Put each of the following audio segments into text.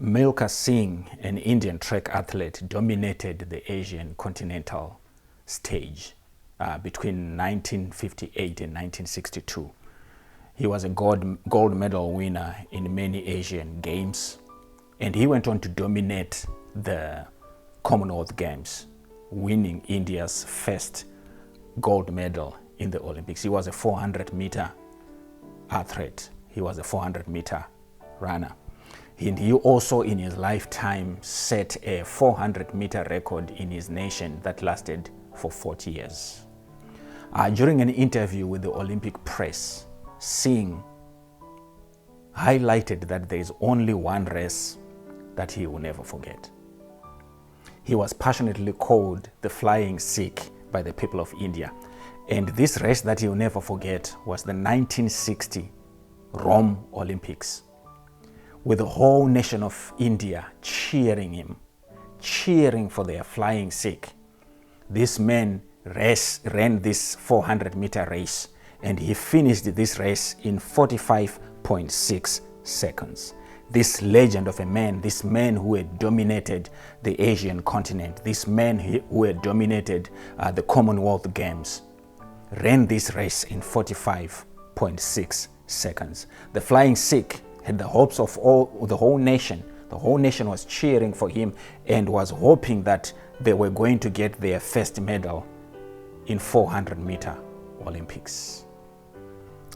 Milkah Singh, an Indian track athlete, dominated the Asian continental stage between 1958 and 1962. He was a gold medal winner in many Asian games, and he went on to dominate the Commonwealth Games, winning India's first gold medal in the Olympics. He was a 400-meter athlete. He was a 400-meter runner. And he also, in his lifetime, set a 400-meter record in his nation that lasted for 40 years. During an interview with the Olympic press, Singh highlighted that there is only one race that he will never forget. He was passionately called the Flying Sikh by the people of India. And this race that he will never forget was the 1960 Rome Olympics, with the whole nation of India cheering him, cheering for their Flying Sikh. This man ran this 400-meter race, and he finished this race in 45.6 seconds. This legend of a man, this man who had dominated the Asian continent, this man who had dominated the Commonwealth Games, ran this race in 45.6 seconds. The Flying Sikh had the hopes of the whole nation. The whole nation was cheering for him and was hoping that they were going to get their first medal in 400-meter Olympics.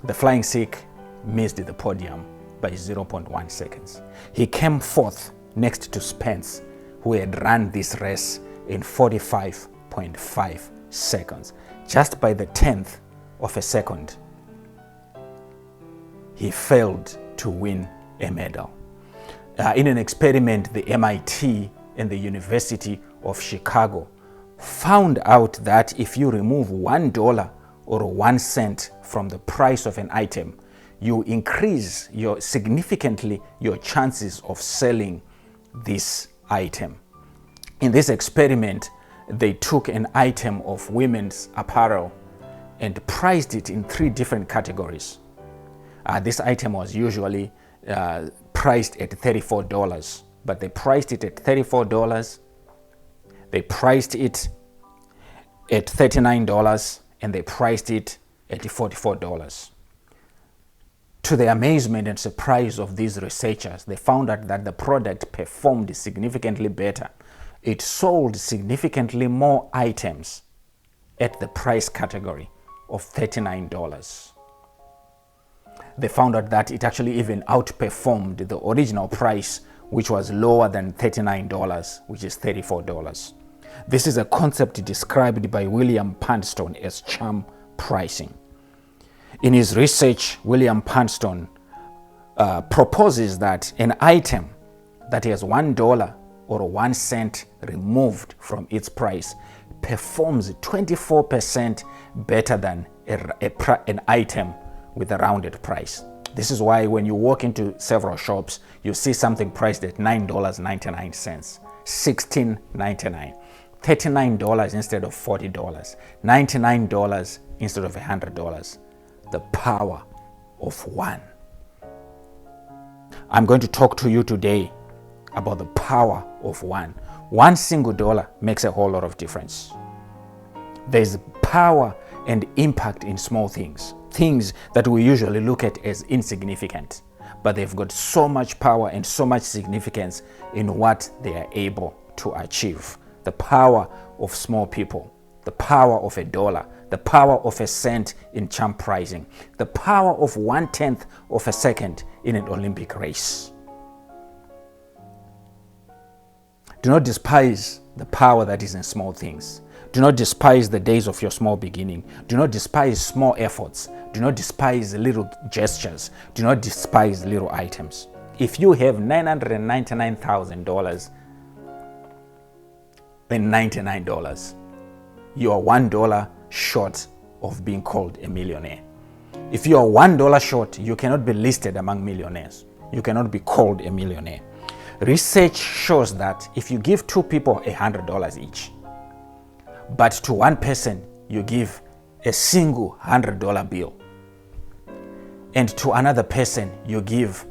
The Flying Sikh missed the podium by 0.1 seconds. He came fourth next to Spence, who had run this race in 45.5 seconds. Just by the 10th of a second, he failed to win a medal. In an experiment, the MIT and the University of Chicago found out that if you remove $1 or 1 cent from the price of an item, you increase significantly your chances of selling this item. In this experiment, they took an item of women's apparel and priced it in 3 different categories. This item was usually priced at $34, but they priced it at $34, they priced it at $39, and they priced it at $44. To the amazement and surprise of these researchers, they found out that the product performed significantly better. It sold significantly more items at the price category of $39. They found out that it actually even outperformed the original price, which was lower than $39, which is $34. This is a concept described by William Panston as charm pricing. In his research, William Panston proposes that an item that has $1 or 1 cent removed from its price performs 24% better than an item with a rounded price. This is why when you walk into several shops, you see something priced at $9.99, $16.99, $39 instead of $40, $99 instead of $100. The power of one. I'm going to talk to you today about the power of one. One single dollar makes a whole lot of difference. There's power and impact in small things, things that we usually look at as insignificant, but they've got so much power and so much significance in what they are able to achieve. The power of small people, the power of a dollar, the power of a cent in charm pricing, the power of 1/10 of a second in an Olympic race. Do not despise the power that is in small things. Do not despise the days of your small beginning. Do not despise small efforts. Do not despise little gestures. Do not despise little items. If you have $999,099, you are $1 short of being called a millionaire. If you are $1 short, you cannot be listed among millionaires. You cannot be called a millionaire. Research shows that if you give 2 people $100 each, but to one person you give a single $100 bill, and to another person you give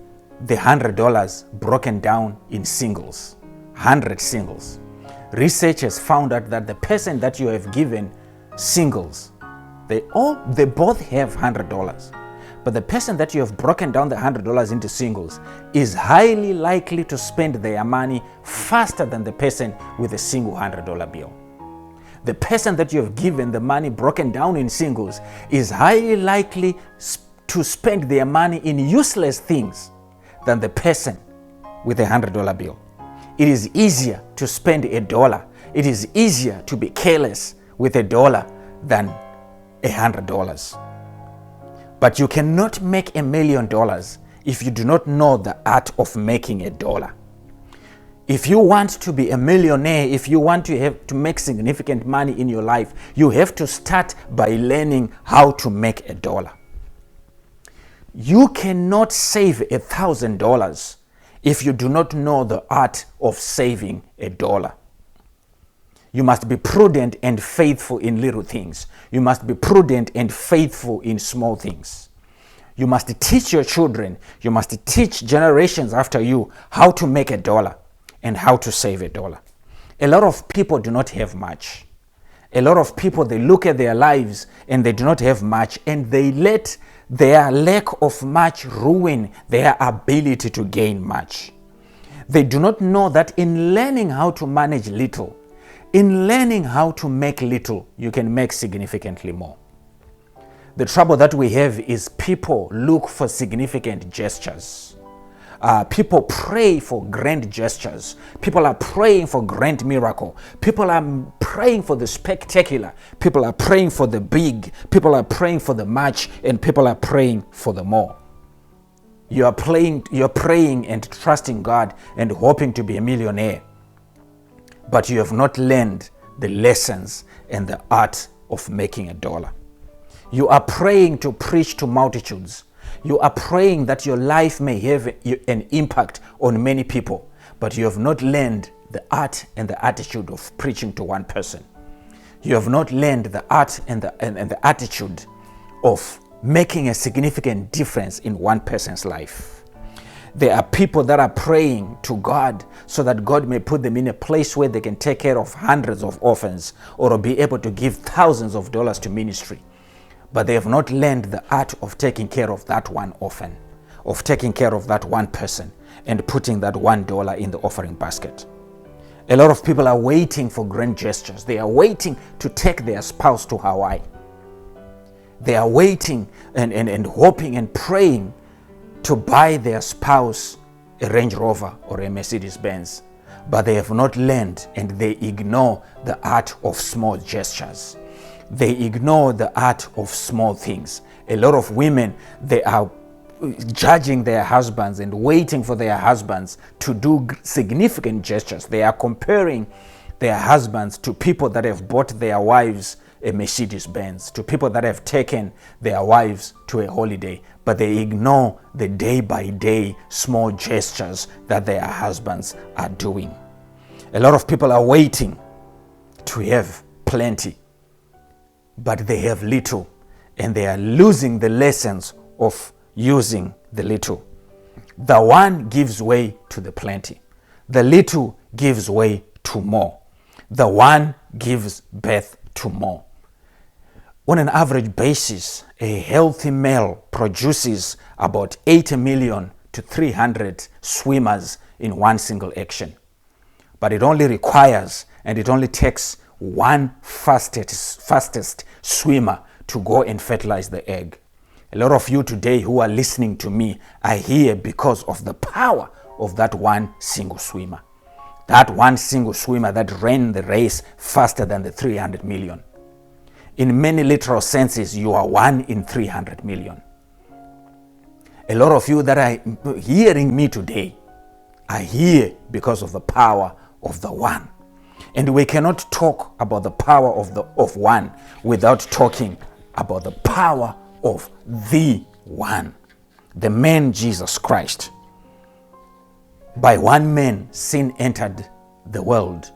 the $100 broken down in singles, 100 singles. Research has found out that the person that you have given singles, they both have $100. But the person that you have broken down the $100 into singles is highly likely to spend their money faster than the person with a single $100 bill. The person that you have given the money broken down in singles is highly likely to spend their money in useless things than the person with a $100 bill. It is easier to spend $1. It is easier to be careless with $1 than $100. But you cannot make $1 million if you do not know the art of making $1. If you want to be a millionaire, if you want to make significant money in your life, you have to start by learning how to make $1. You cannot save $1,000 if you do not know the art of saving $1. You must be prudent and faithful in little things. You must be prudent and faithful in small things. You must teach your children, you must teach generations after you how to make $1 and how to save $1. A lot of people do not have much. A lot of people, they look at their lives and they do not have much, and they let their lack of much ruin their ability to gain much. They do not know that in learning how to manage little, in learning how to make little, you can make significantly more. The trouble that we have is people look for significant gestures. People pray for grand gestures. People are praying for grand miracle. People are praying for the spectacular. People are praying for the big. People are praying for the much, and people are praying for the more. You're praying and trusting God and hoping to be a millionaire, but you have not learned the lessons and the art of making $1. You are praying to preach to multitudes. You are praying that your life may have an impact on many people, but you have not learned the art and the attitude of preaching to one person. You have not learned the art and the attitude of making a significant difference in one person's life. There are people that are praying to God so that God may put them in a place where they can take care of hundreds of orphans or be able to give thousands of dollars to ministry. But they have not learned the art of taking care of that one orphan, of taking care of that one person and putting that $1 in the offering basket. A lot of people are waiting for grand gestures. They are waiting to take their spouse to Hawaii. They are waiting and hoping and praying to buy their spouse a Range Rover or a Mercedes Benz. But they have not learned, and they ignore the art of small gestures. They ignore the art of small things. A lot of women, they are judging their husbands and waiting for their husbands to do significant gestures. They are comparing their husbands to people that have bought their wives a Mercedes Benz, to people that have taken their wives to a holiday, but they ignore the day-by-day small gestures that their husbands are doing. A lot of people are waiting to have plenty, but they have little, and they are losing the lessons of using the little. The one gives way to the plenty. The little gives way to more. The one gives birth to more. On an average basis, a healthy male produces about 80 million to 300 swimmers in one single action. But it only requires, and it only takes one fastest swimmer to go and fertilize the egg. A lot of you today who are listening to me are here because of the power of that one single swimmer. That one single swimmer that ran the race faster than the 300 million. In many literal senses, you are 1 in 300 million. A lot of you that are hearing me today are here because of the power of the one. And we cannot talk about the power of one without talking about the power of the one, the man Jesus Christ. By one man sin entered the world,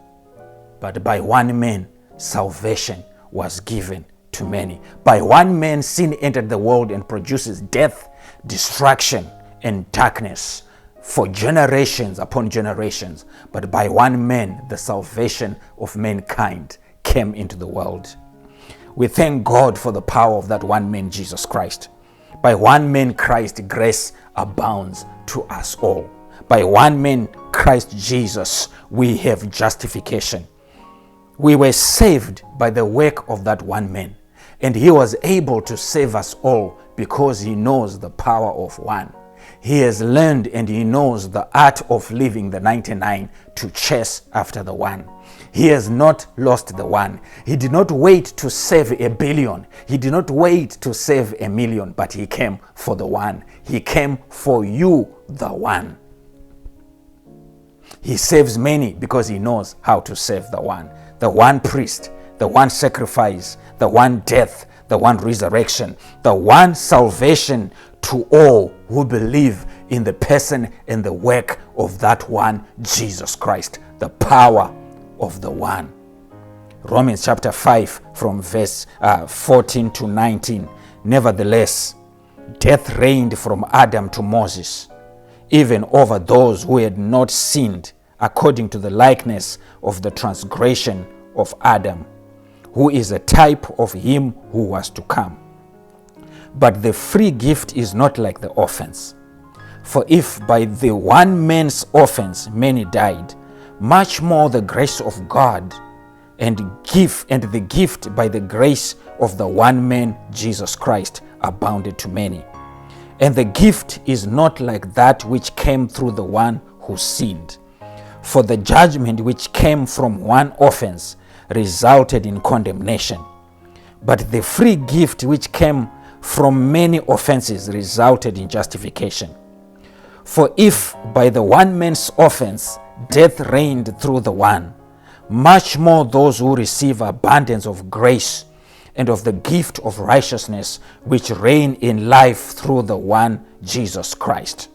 but by one man salvation was given to many. By one man sin entered the world and produces death, destruction, and darkness. for generations upon generations, but by one man the salvation of mankind came into the world. We thank God for the power of that one man, Jesus Christ. By one man, Christ, grace abounds to us all. By one man, Christ Jesus, we have justification. We were saved by the work of that one man, and he was able to save us all because he knows the power of one. He has learned and he knows the art of leaving the 99 to chase after the one. He has not lost the one. He did not wait to save 1 billion. He did not wait to save 1 million, but he came for the one. He came for you, the one. He saves many because he knows how to save the one priest, the one sacrifice, the one death, the one resurrection, the one salvation to all who believe in the person and the work of that one, Jesus Christ, the power of the one. Romans chapter 5 from verse 14 to 19. Nevertheless, death reigned from Adam to Moses, even over those who had not sinned, according to the likeness of the transgression of Adam, who is a type of him who was to come. But the free gift is not like the offense. For if by the one man's offense many died, much more the grace of God and the gift by the grace of the one man Jesus Christ abounded to many. And the gift is not like that which came through the one who sinned. For the judgment which came from one offense resulted in condemnation, but the free gift which came from many offenses resulted in justification. For if by the one man's offense death reigned through the one, much more those who receive abundance of grace and of the gift of righteousness which reign in life through the one Jesus Christ.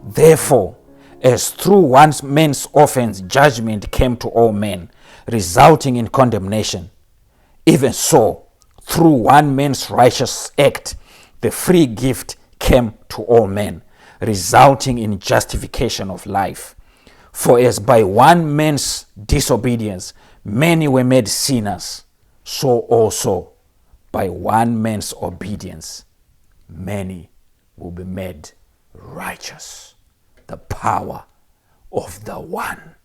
Therefore, as through one man's offense judgment came to all men, resulting in condemnation, even so, through one man's righteous act, the free gift came to all men, resulting in justification of life. For as by one man's disobedience many were made sinners, so also by one man's obedience many will be made righteous. The power of the one.